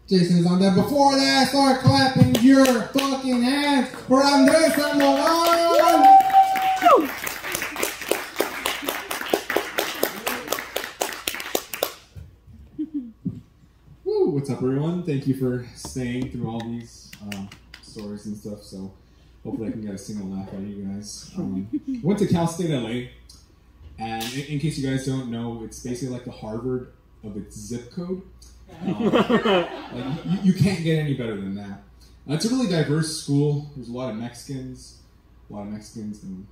Jason's on that. Before that, start clapping your fucking hands for Andres Almogan! Woo! What's up, everyone? Thank you for staying through all these stories and stuff. So hopefully I can get a single laugh out of you guys. Went to Cal State LA, and in case you guys don't know, it's basically like the Harvard of its zip code. Like you can't get any better than that. It's a really diverse school. There's a lot of Mexicans, and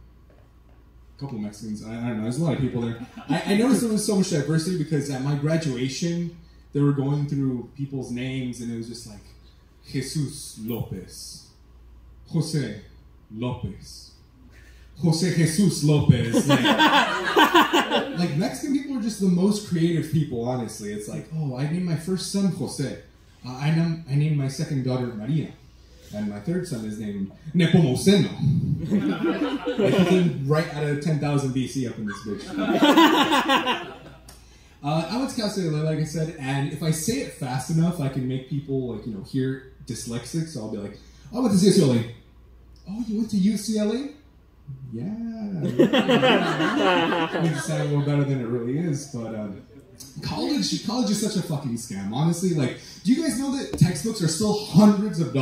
a couple of Mexicans. I don't know. There's a lot of people there. I noticed there was so much diversity because at my graduation, they were going through people's names, and it was just like Jesus Lopez, Jose Lopez, Jose Jesus Lopez. Like Mexican people are just the most creative people, honestly. It's like, oh, I named my first son Jose. I named my second daughter Maria. And my third son is named Nepomuceno. Like he came right out of 10,000 BC up in this bitch. I went to Cal State LA, like I said, and if I say it fast enough, I can make people, like, hear dyslexic. So I'll be like, oh, I went to UCLA. Oh, you went to UCLA? Yeah. Makes it sound a little better than it really is, but college is such a fucking scam. Honestly, like, do you guys know that textbooks are still hundreds of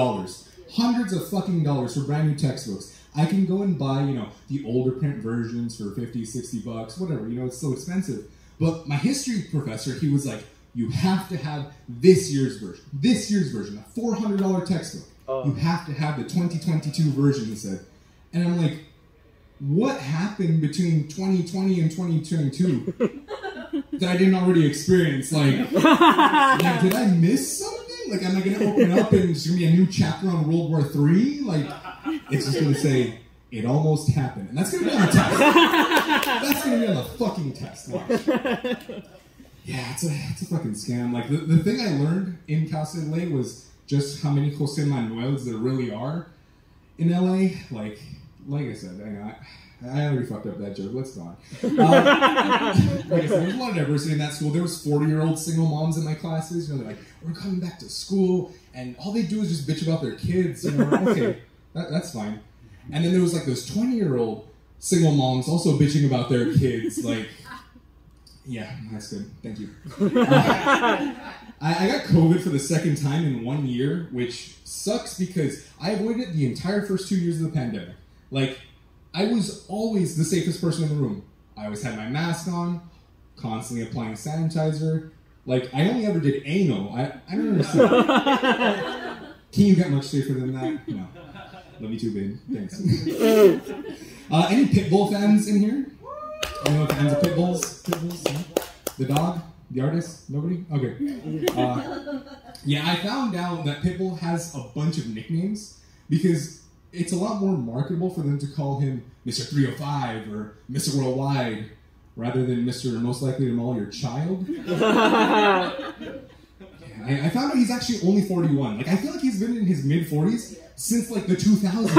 fucking dollars for brand new textbooks? I can go and buy, the older print versions for 50, 60 bucks, whatever. It's still expensive. But my history professor, he was like, you have to have this year's version, a $400 textbook. You have to have the 2022 version, he said. And I'm like, what happened between 2020 and 2022 that I didn't already experience? Like, did I miss something? Like, am I going to open up and there's going to be a new chapter on World War III? Like, it's just going to say, it almost happened. And that's going to be on the test. That's going to be on the fucking test. Watch. Yeah, it's a fucking scam. Like, the thing I learned in Cal State LA was just how many Jose Manuels there really are in LA. Like I said, I already fucked up that joke. Let's go on. Like I said, there's a lot of diversity in that school. There was 40-year-old single moms in my classes. They're like, we're coming back to school, and all they do is just bitch about their kids. Okay, that's fine. And then there was like those 20-year-old single moms also bitching about their kids. Like, yeah, that's good. Thank you. I got COVID for the second time in 1 year, which sucks because I avoided it the entire first 2 years of the pandemic. Like, I was always the safest person in the room. I always had my mask on, constantly applying sanitizer. Like, I only ever did anal. I don't understand. Can you get much safer than that? No. Love you too, babe. Thanks. Any Pitbull fans in here? Anyone fans of Pitbulls? The dog? The artist? Nobody? Okay. Yeah, I found out that Pitbull has a bunch of nicknames because it's a lot more marketable for them to call him Mr. 305 or Mr. Worldwide rather than Mr. Most Likely to Maul Your Child. I found out he's actually only 41. Like, I feel like he's been in his mid-40s since, like, the 2000s.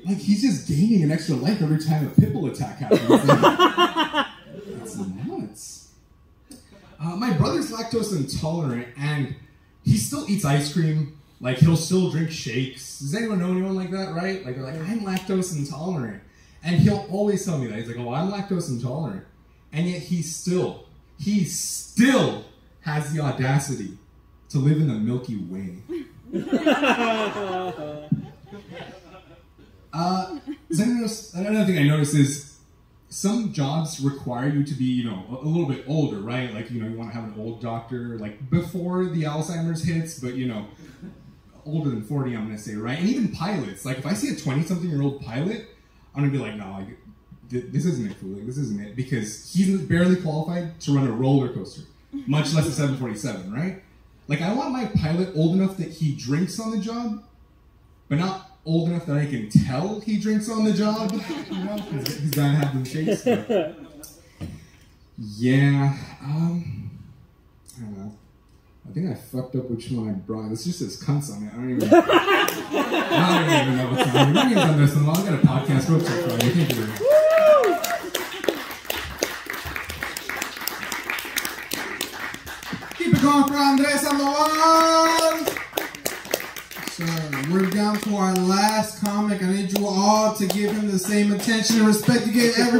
Like, he's just gaining an extra life every time a Pitbull attack happens. Like, it's nuts. My brother's lactose intolerant, and he still eats ice cream. Like, he'll still drink shakes. Does anyone know anyone like that, right? Like, they're like, I'm lactose intolerant. And he'll always tell me that. He's like, oh, I'm lactose intolerant. And yet he still has the audacity to live in the Milky Way. Another thing I noticed is some jobs require you to be, a little bit older, right? Like, you want to have an old doctor, like, before the Alzheimer's hits, but, older than 40, I'm going to say, right? And even pilots. Like, if I see a 20-something-year-old pilot, I'm going to be like, no, like, this isn't it, fool. This isn't it. Because he's barely qualified to run a roller coaster, much less a 747, right? Like, I want my pilot old enough that he drinks on the job, but not old enough that I can tell he drinks on the job. He's got to have them shakes. But yeah, I don't know. I think I fucked up which one I brought. It's just this cunts on it. I don't even know what's on it. Maybe on this one. Well, I got a podcast website for you. Thank you. Keep it going for Andres Sandoval. So we're down to our last comic. I need you all to give him the same attention and respect you give everybody.